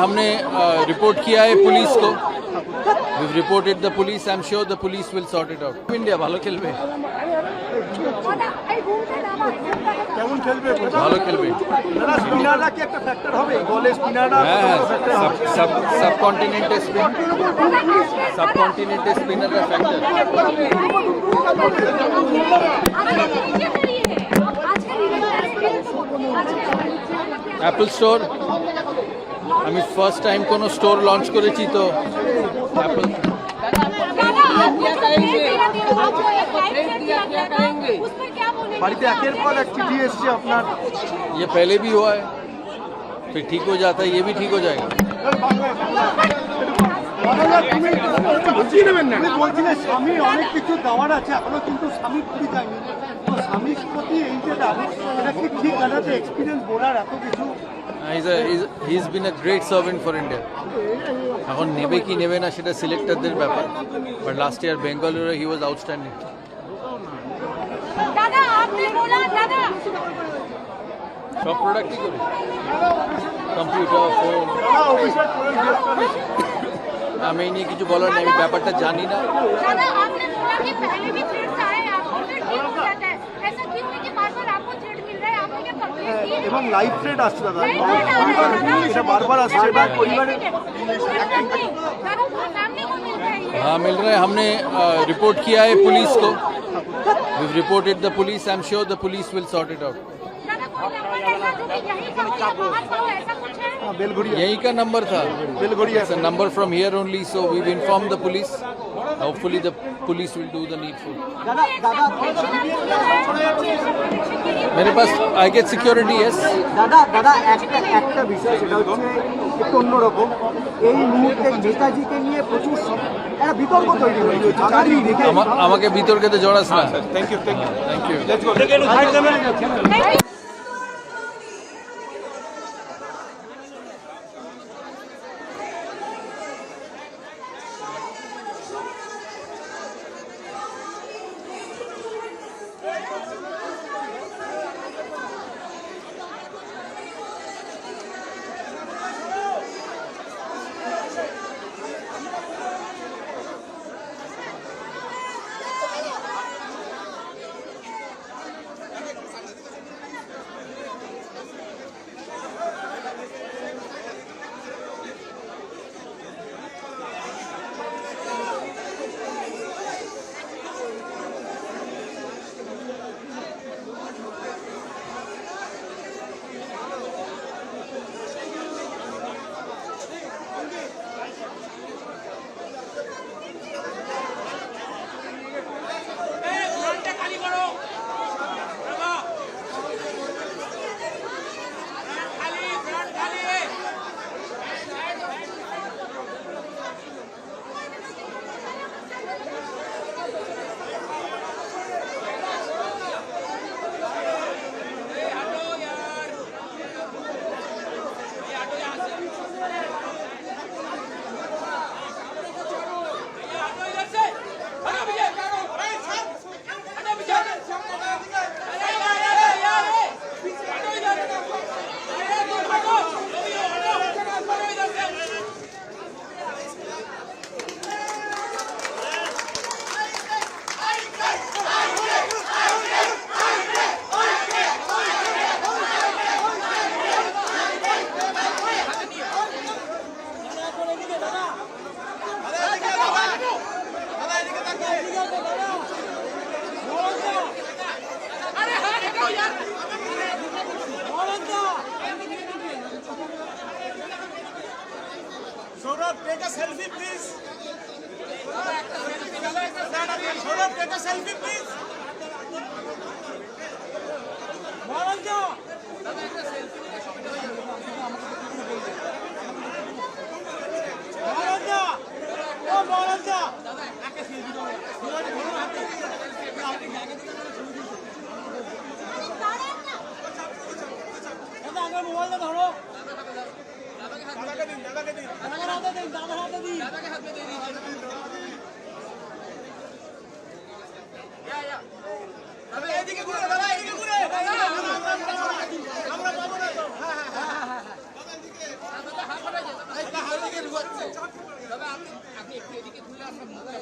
हमने रिपोर्ट किया है पुलिस को. We've reported the police. I'm sure the police will sort it out. India ভালো খেলবে. কেমন খেলবে? ভালো খেলবে. স্পিনাররা কি একটা ফ্যাক্টর হবে? গোলে স্পিনাররা ফ্যাক্টর হবে? সাবকন্টিনেন্টে স্পিনাররা ফ্যাক্টর. অ্যাপল স্টোর আমি ফার্স্ট টাইম কোনো স্টোর লঞ্চ করেছি তো অ্যাপল বাড়িতে একের পর এক চিঠি এসছে আপনার। ये पहले भी हुआ है फिर ठीक हो जाता है ये भी ठीक हो जाएगा. বলছিলেন স্বামী অনেক কিছু দেওয়ার আছে এখনো কিন্তু স্বামী পুরী যায়নি, তো স্বামীর প্রতি এই যে দাম এটা কি ঠিক আছে? এক্সপিরিয়েন্স বোলার এত কিছু he's been a great servant for India. এখন নেবে কি নেবে না সেটা সিলেক্টরদের ব্যাপার, but last year Bengaluru he was outstanding. দাদা আপনি বলা দাদা সব প্রোডাক্টই করি, কম্পিউটার, ফোন. আমি এই নিয়ে কিছু বলার নেই, আমি ব্যাপারটা জানি না. दादा आपने बोला कि पहले भी थ्रेड्स आए आपको फिर ठीक हो जाता है, ऐसा क्यों है कि बार-बार आपको थ्रेड मिल रहा है? आपने क्या कंप्लेंट की है? এবং লাইফ থ্রেট আসছে দাদা, Live threat आ रहा है, दादा। এটা বারবার আসছে এবং পরিবারে पूरी फैमिली, दादा पूरी फैमिली को मिल रहा है ये। हाँ मिल रहा है. हमने रिपोर्ट किया है पुलिस को. We've reported the police. I'm sure the police will sort it out. दादा कोई नंबर ऐसा जो कि यहीं का हो या बाहर का हो, ऐसा कुछ है? বেলঘড়িয়া यही का नंबर था. Belgharia It's a number from here only, so we've informed the police. Hopefully the police will do the needful. দাদা দাদা मेरे पास I get security, yes. দাদা দাদা একটা বিষয়, সেটা হচ্ছে একটু অন্যরকম। এই মুহূর্তে নেতাজিকে নিয়ে প্রচুর একটা বিতর্ক তৈরি হয়েছে চারিদিকে। আমাকে বিতর্কেতে জড়াস না. Thank you thank you thank you. Thank you. Saurabh, take a selfie, please. Saurabh, take a selfie, please. Mohanji. Mohanji. Oh, Mohanji. Mobile धरो दादा के दिन दादा हाथ में दे दादा এদিকে ঘুরে দাদা এদিকে ঘুরে আমরা পাবো না তো হ্যাঁ দাদা এদিকে দাদা হাত বাড়াইছে আমরা মুখটা